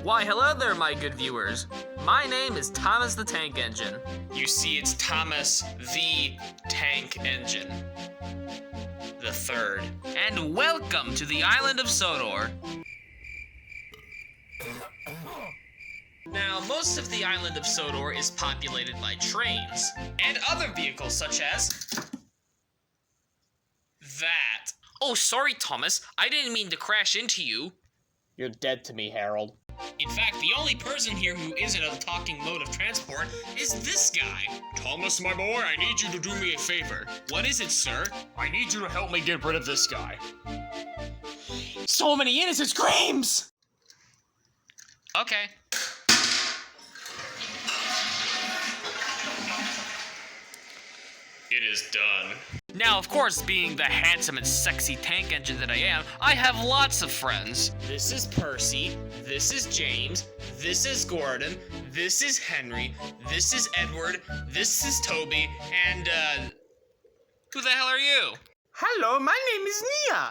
Why, hello there, my good viewers. My name is Thomas the Tank Engine. You see, it's Thomas the Tank Engine. The third. And welcome to the island of Sodor. Now, most of the island of Sodor is populated by trains And other vehicles such as... that. Oh, sorry, Thomas. I didn't mean to crash into you. You're dead to me, Harold. In fact, the only person here who isn't a talking mode of transport is this guy. Thomas, my boy, I need you to do me a favor. What is it, sir? I need you to help me get rid of this guy. So many innocent screams! Okay. It is done. Now, of course, being the handsome and sexy tank engine that I am, I have lots of friends. This is Percy, this is James, this is Gordon, this is Henry, this is Edward, this is Toby, and, Who the hell are you? Hello, my name is Nia.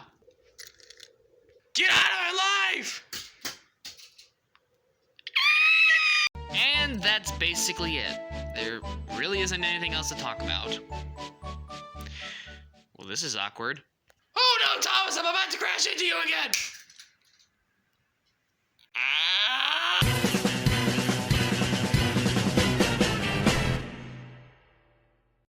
get out of my life! And that's basically it. There really isn't anything else to talk about. Well, this is awkward. Oh no, Thomas, I'm about to crash into you again!